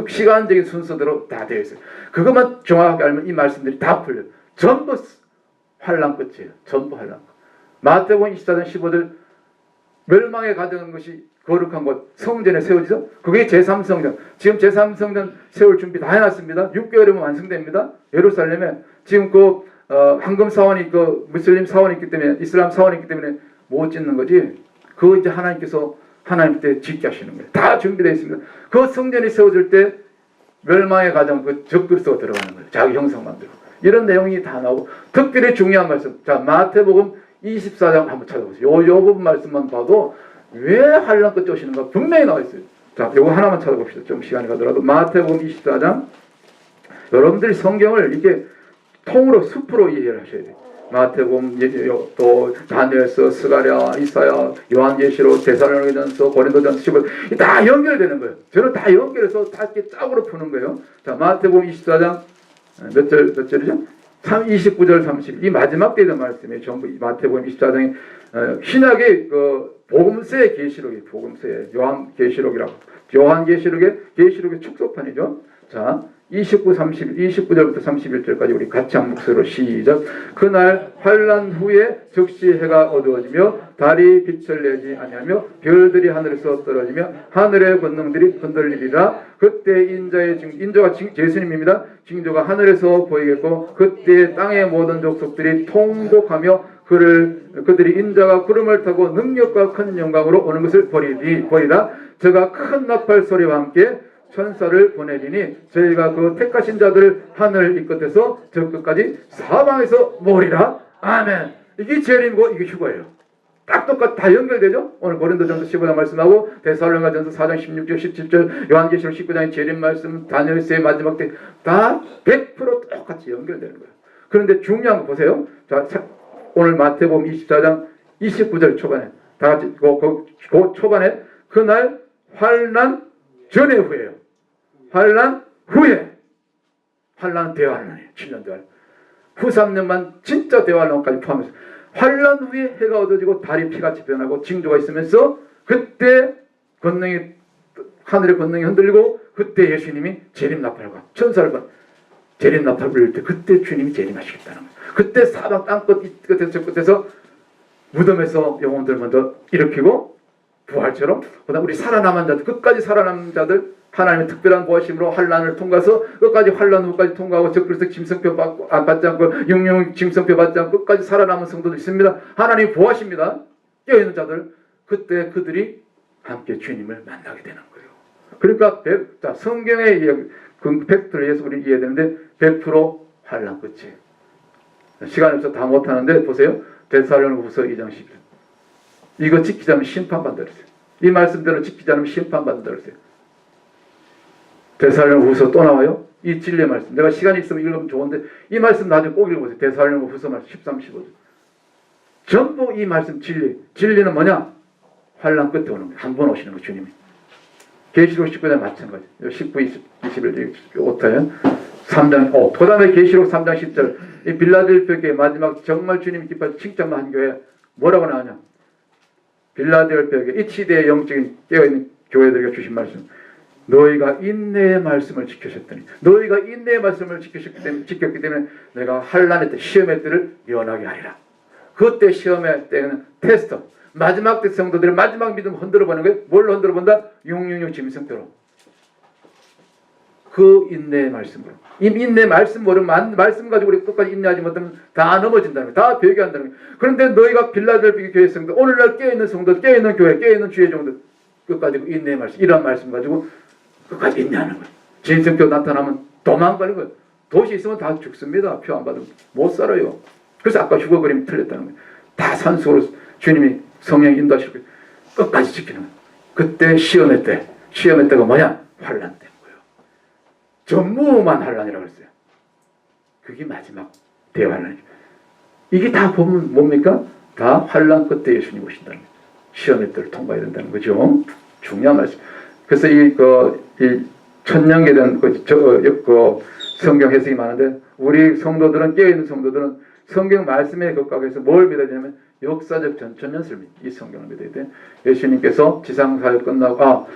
시간적인 순서대로 다 되어 있어요. 그것만 정확하게 알면 이 말씀들이 다 풀려요. 전부 환난 끝이에요. 전부 환난 끝. 마태복음 24장 15절 멸망에 가득한 것이 거룩한 곳 성전에 세워지죠. 그게 제3성전. 지금 제3성전 세울 준비 다 해놨습니다. 6개월이면 완성됩니다. 예루살렘에 지금 황금 사원이 무슬림 사원이 있기 때문에 이슬람 사원이 있기 때문에 못 짓는 거지. 그거 이제 하나님께서 하나님 때 짓게 하시는 거예요. 다 준비되어 있습니다. 그 성전이 세워질 때 멸망의 가정 적그리스도가 들어가는 거예요. 자기 형상 만들고. 이런 내용이 다 나오고 특별히 중요한 말씀. 자, 마태복음 24장 한번 찾아보세요. 요 부분 말씀만 봐도 왜 환난 끝에 오시는가 분명히 나와 있어요. 자, 요거 하나만 찾아봅시다. 좀 시간이 가더라도 마태복음 24장 여러분들이 성경을 이게 통으로 숲으로 이해를 하셔야 돼요. 마태복음, 또 다니엘서, 스가랴, 이사야, 요한계시록, 데살로니가전서, 고린도전서 15 다 연결되는 거예요. 저는 다 연결해서 다 이렇게 짝으로 푸는 거예요. 자, 마태복음 24장 몇 절이죠? 29절 30. 이 마지막 때의 말씀이에요. 전부 마태복음 24장에 신약의 그 복음서의 계시록이 복음서의 요한계시록이라고. 요한계시록의 계시록의 축소판이죠. 자, 29절부터 31절까지 우리 같이 한 목소리로 시작. 그날 환난 후에 즉시 해가 어두워지며 달이 빛을 내지 아니하며 별들이 하늘에서 떨어지며 하늘의 권능들이 흔들리리라. 그때 인조가 예수님입니다. 징조가 하늘에서 보이겠고 그때 땅의 모든 족속들이 통곡하며 그들이 인자가 구름을 타고 능력과 큰 영광으로 오는 것을 보리라. 저가 큰 나팔 소리와 함께 천사를 보내리니 저희가 그 택하신 자들 하늘 이 끝에서 저 끝까지 사방에서 모으리라. 아멘. 이게 재림이고 이게 휴거예요. 딱 똑같이 다 연결되죠. 오늘 고린도전서 15장 말씀하고 데살로니가전서 4장 16절 17절 요한계시록 19장의 재림 말씀 다니엘서의 마지막 때 다 100% 똑같이 연결되는 거예요. 그런데 중요한 거 보세요. 자, 오늘 마태복음 24장 29절 초반에 다 같이 그 초반에 그날 환난 전에 후에요. 환난 후에. 환난 대환란이에요. 7년 대환란. 후 3년만 진짜 대환란까지 포함해서 환난 후에 해가 어두워지고 달이 피같이 변하고 징조가 있으면서 그때 하늘의 권능이 흔들리고 그때 예수님이 재림나팔과 천사를 재림나팔 불릴 때 그때 주님이 재림하시겠다는 거예요. 그때 사방 땅끝 끝에서 저 끝에서 무덤에서 영혼들 먼저 일으키고 부활처럼 그다음 우리 살아남은 자들 끝까지 살아남은 자들 하나님의 특별한 보호심으로 환난을 통과해서 끝까지 환난 후까지 통과하고 적그리스도 짐승표 받지 않고 영영 짐승표 받지 않고 끝까지 살아남은 성도도 있습니다. 하나님이 보호하십니다. 깨어있는 자들 그때 그들이 함께 주님을 만나게 되는 거예요. 그러니까 성경의 그 팩트를 위해서 우리 이해되는데 100% 환난 끝이에요. 시간이 없어서 다 못하는데 보세요. 데살로니가후서 2장 11. 이거 지키지 않으면 심판받는다 그랬어요. 이 말씀대로 지키지 않으면 심판받는다 그랬어요. 데살로니가후서 또 나와요. 이 진리의 말씀. 내가 시간이 있으면 읽으면 좋은데 이 말씀 나중에 꼭 읽어보세요. 데살로니가후서 말씀 13, 15절. 전부 이 말씀 진리는 뭐냐? 환난 끝에 오는 거예요. 한 번 오시는 거예요. 주님이. 계시록 19장 마찬가지. 19, 20, 21, 5타연 3장, 그 다음에 계시록 3장 10절. 이 빌라델피아 교회 마지막 정말 주님이 기뻐하신 칭찬만 한 교회 뭐라고 나오냐? 빌라델피아 교회 이 시대의 영적인 깨어있는 교회들에게 주신 말씀. 너희가 인내의 말씀을 지키셨더니 너희가 인내의 말씀을 지켰기 때문에 내가 환난의 때 시험의 때를 면하게 하리라. 그때 시험의 때는 테스트 마지막 때 성도들의 마지막 믿음 흔들어 보는 거예요. 뭘로 흔들어 본다? 666 짐승표로. 그 인내의 말씀으로. 이 인내의 말씀 모르면 말씀 가지고 우리 끝까지 인내하지 못하면 다 넘어진다는 거예요. 다 배교한다는 거예요. 그런데 너희가 빌라델피아 교회 성도 오늘날 깨어있는 성도 깨어있는 교회 깨어있는 주의 종들 끝까지 그 인내의 말씀 이런 말씀 가지고 끝까지 인내하는 거예요. 짐승표 나타나면 도망가는 거예요. 도시 있으면 다 죽습니다. 표 안 받으면 못 살아요. 그래서 아까 휴거 그림이 틀렸다는 거예요. 다 산속으로 주님이 성령이 인도하시고 끝까지 지키는 거예요. 그때 시험의 때가 뭐냐? 환난 때인 거예요. 전무후무한 환난이라고 했어요. 그게 마지막 대환란이죠. 이게 다 보면 뭡니까? 다 환난 끝에 예수님 오신다는 거예요. 시험의 때를 통과해야 된다는 거죠. 중요한 말씀. 그래서 이 천년기에 대한 성경 해석이 많은데 우리 성도들은 깨어있는 성도들은 성경 말씀에 격각해서 뭘 믿어야 되냐면 역사적 전천년설 이 성경을 믿어야 돼. 예수님께서 지상사역 끝나고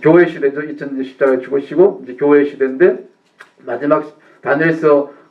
교회 시대죠. 2000년 십자가에 죽으시고 이제 교회 시대인데 마지막 다니엘서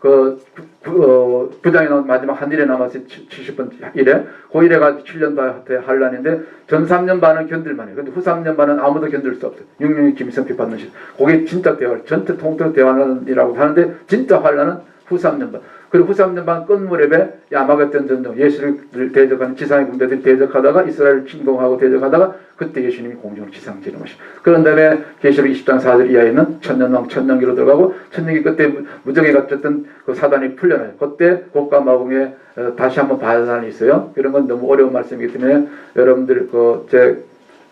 부장에 나온 마지막 한 일에 남았어요. 70번 일에 그 일에가 7년 대 환란인데 전 3년 반은 견딜만해요. 근데 후 3년 반은 아무도 견딜 수 없어요. 666 김성표 받는 시 그게 진짜 대환 전체 통틀어 대환란이라고 하는데 진짜 환란은 후 3년 반. 그리고 후 3년 반 끝무렵에 야마겟전 전쟁 예수를 대적하는 지상의 군대들이 대적하다가 이스라엘을 침공하고 대적하다가 그때 예수님이 공중으로 지상 지름하시고 그런 다음에 계시록 20장 4절 이하에 있는 천년왕 천년기로 들어가고 천년기 끝에 무정에 갇혔던 그 사단이 풀려나요. 그때 곡과 마궁에 다시 한번 반란이 있어요. 이런 건 너무 어려운 말씀이기 때문에 여러분들 제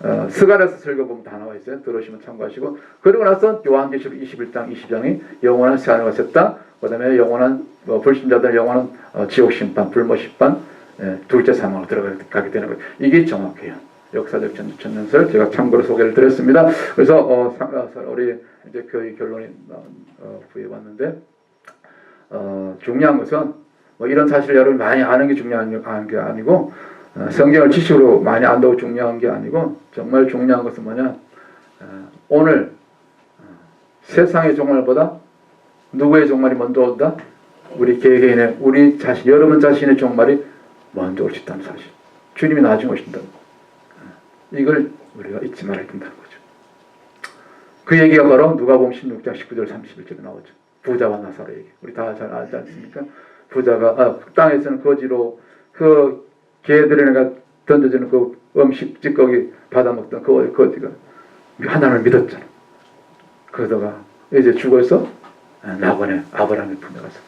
스가랴서 설교보면 다 나와 있어요. 들으시면 참고하시고. 그리고 나서 요한계시록 21장 20장이 영원한 세안을 왔었다. 그 다음에 영원한 불신자들 영원한 지옥심판, 불모심판, 둘째 사망으로 들어가게 되는 거예요. 이게 정확해요. 역사적 전연설 제가 참고로 소개를 드렸습니다. 그래서 우리 이제 거의 결론이 부에 왔는데 중요한 것은 뭐 이런 사실을 여러분이 많이 아는 게 중요한 게 아니고 성경을 지식으로 많이 안다고 중요한 게 아니고 정말 중요한 것은 뭐냐 오늘 세상의 종말보다 누구의 종말이 먼저 온다? 우리 개개인의 우리 자신 여러분 자신의 종말이 먼저 올 수 있다는 사실. 주님이 나중에 오신다. 이걸 우리가 잊지 말아야 된다는 거죠. 그 얘기가 바로 누가복음 16장 19절 31절에 나오죠. 부자와 나사로 얘기. 우리 다 잘 알지 않습니까? 부자가 땅에서는 거지로 그 개들에가 던져주는 그 음식 찌꺼기 받아먹던 그 거지가 하나님을 믿었잖아. 그러다가 이제 죽어서 나번에 아브라함의 품에 가서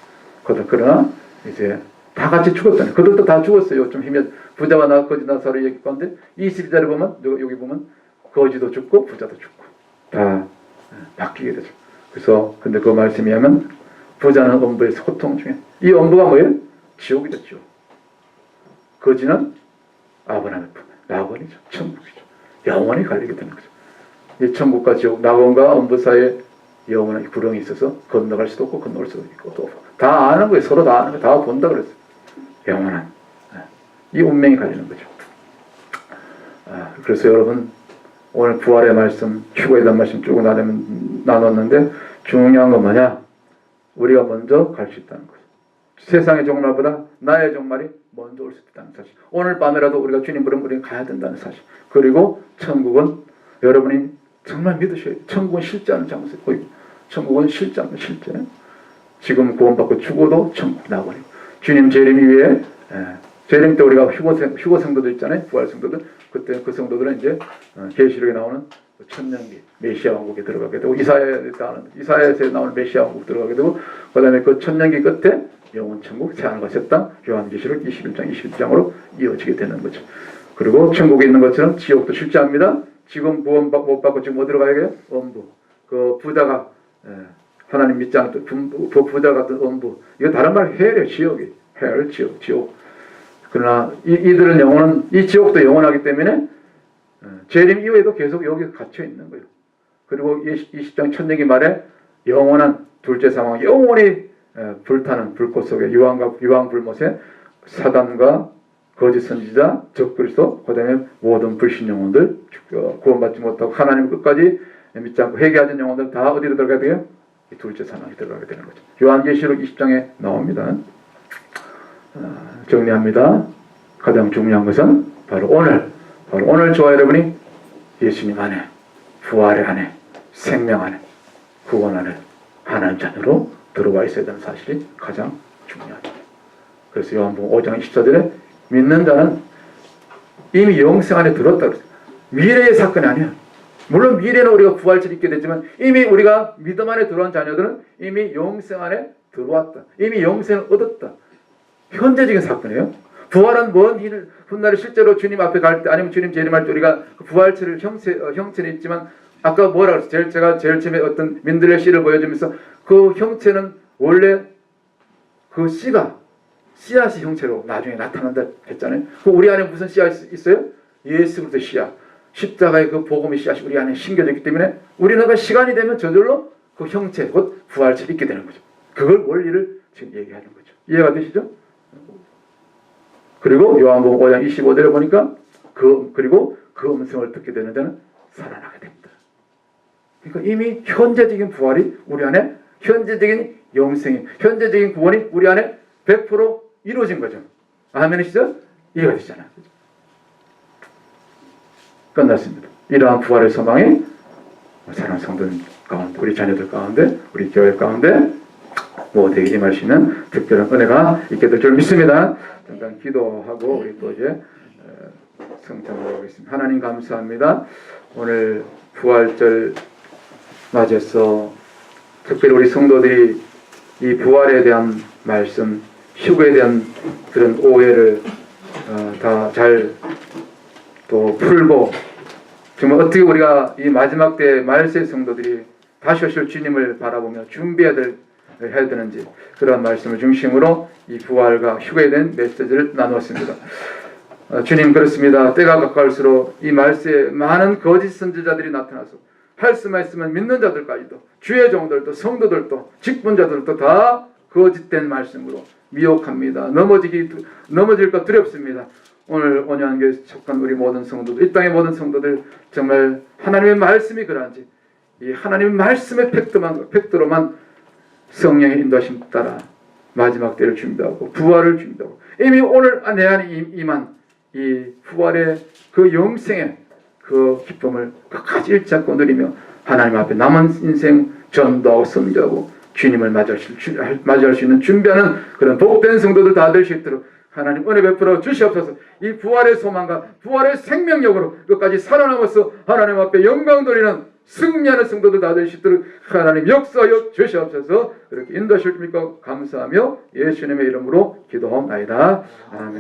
그러나 이제 다 같이 죽었잖아요. 그들도 다 죽었어요. 좀 힘이 부자와 거지 나사로 얘기 가운데 22절에 보면 여기 보면 거지도 죽고 부자도 죽고 다 바뀌게 되죠. 그래서 근데 그 말씀이 하면 부자는 엄부에서 고통 중에 이 엄부가 뭐예요? 지옥이 됐죠. 거지는 아브라함의 품, 낙원이죠. 천국이죠. 영원히 갈리게 되는 거죠. 이 천국과 지옥, 낙원과 엄부 사이에 영원한 구렁이 있어서 건너갈 수도 없고 건너올 수도 있고 또 다 아는 거예요. 서로 다 아는 거예요. 다 본다 그랬어요. 영원한 이 운명이 갈리는 거죠. 그래서 여러분 오늘 부활의 말씀, 휴거에 대한 말씀 쭉 나눴는데 중요한 건 뭐냐? 우리가 먼저 갈 수 있다는 거죠. 세상의 종말보다 나의 종말이 먼저 올 수 있다는 사실. 오늘 밤에라도 우리가 주님 부르면 우리가 가야 된다는 사실. 그리고 천국은 여러분이 정말 믿으셔야 돼요. 천국은 실제하는 장소예요. 천국은 실제하는 실제. 지금 구원받고 죽어도 천국 낙원이고 주님 재림 이후에 재림 때 우리가 휴거 성도들 있잖아요. 부활 성도들. 그때 그 성도들은 이제 계시록에 나오는 천년기 메시아 왕국에 들어가게 되고 이사야에서 나오는 메시아 왕국 들어가게 되고 그 다음에 그 천년기 끝에 영원 천국 새하늘과 새 땅 요한계시록 21장 22장으로 이어지게 되는 거죠. 그리고 천국에 있는 것처럼 지옥도 실제합니다. 지금 구원 못 받고 지금 어디로 가야 돼요? 엄부. 그 부자가 하나님 믿지 않았던 부자 같은 엄부. 이거 다른 말 헬이에요. 지옥이. 헬, 지옥. 그러나 이들은 영원은 이 지옥도 영원하기 때문에 재림 이후에도 계속 여기 갇혀 있는 거예요. 그리고 20장 천년기 말에 영원한 둘째 사망, 영원히 불타는 불꽃 속에 유황 불못에 사단과 거짓 선지자, 적그리스도, 그다음에 모든 불신 영혼들 구원받지 못하고 하나님 끝까지 믿지 않고 회개하는 영혼들 다 어디로 들어가야 돼요? 이 둘째 사망에 들어가게 되는 거죠. 요한계시록 20장에 나옵니다. 정리합니다. 가장 중요한 것은 바로 오늘 저와 여러분이 예수님 안에, 부활의 안에, 생명 안에, 구원 안에 하나님 자녀로 들어와 있어야 되는 사실이 가장 중요하다. 그래서 요한복음 5장 24절에 믿는 자는 이미 영생 안에 들었다 그랬어요. 미래의 사건이 아니야. 물론 미래는 우리가 부활체를 입게 되지만 이미 우리가 믿음 안에 들어온 자녀들은 이미 영생 안에 들어왔다. 이미 영생을 얻었다. 현재적인 사건이에요. 부활은 먼 훗날에 실제로 주님 앞에 갈 때 아니면 주님 재림할 때 우리가 그 부활체를 형체는 있지만 아까 뭐라 그랬어요? 제가 제일 처음에 어떤 민들레 씨를 보여주면서 그 형체는 원래 그 씨앗이 형체로 나중에 나타난다 했잖아요. 그 우리 안에 무슨 씨앗이 있어요? 예수 그리스도의 씨앗. 십자가의 그 복음의 씨앗이 우리 안에 심겨져 있기 때문에 우리는 그 시간이 되면 저절로 그 형체, 곧 부활체를 입게 되는 거죠. 그걸 원리를 지금 얘기하는 거죠. 이해가 되시죠? 그리고 요한복음 5장 25절에 보니까 그리고 그 음성을 듣게 되는 자는 살아나게 됩니다. 그러니까 이미 현재적인 부활이 우리 안에 현재적인 영생이 현재적인 구원이 우리 안에 100% 이루어진 거죠. 아멘이시죠? 이해가 되시잖아요. 끝났습니다. 이러한 부활의 소망이 사랑하는 성도들 가운데 우리 자녀들 가운데 우리 교회 가운데 되게 임할 수 있는 특별한 은혜가 있게 될 줄 믿습니다. 잠깐 기도하고 우리 또 이제 성찬을 하겠습니다. 하나님 감사합니다. 오늘 부활절 맞이해서 특별히 우리 성도들이 이 부활에 대한 말씀, 휴거에 대한 그런 오해를 다 잘 또 풀고 정말 어떻게 우리가 이 마지막 때 말세 성도들이 다시 오실 주님을 바라보며 준비해야 되는지 그런 말씀을 중심으로 이 부활과 휴거에 대한 메시지를 나누었습니다. 주님 그렇습니다. 때가 가까울수록 이 말세에 많은 거짓 선지자들이 나타나서 할 수만 있으면 믿는 자들까지도 주의 종들도 성도들도 직분자들도 다 거짓된 말씀으로 미혹합니다. 넘어질까 두렵습니다. 오늘 온유한교회에 속한 우리 모든 성도들, 이 땅의 모든 성도들 정말 하나님의 말씀이 그러한지 이 하나님의 말씀의 팩트로만 성령의 인도하심 따라 마지막 때를 준비하고 부활을 준비하고 이미 오늘 내 안에 임한 이 부활의 그 영생의 그 기쁨을 끝까지 잃지 않고 누리며 하나님 앞에 남은 인생 전도하고 선교하고 주님을 맞이할 수 있는 준비하는 그런 복된 성도들 다 될 수 있도록 하나님 은혜 베풀어 주시옵소서. 이 부활의 소망과 부활의 생명력으로 끝까지 살아남아서 하나님 앞에 영광 돌리는 승리하는 성도들 다 될 수 있도록 하나님 역사하여 주시옵소서. 그렇게 인도하실 줄 믿고 감사하며 예수님의 이름으로 기도하옵나이다. 아멘.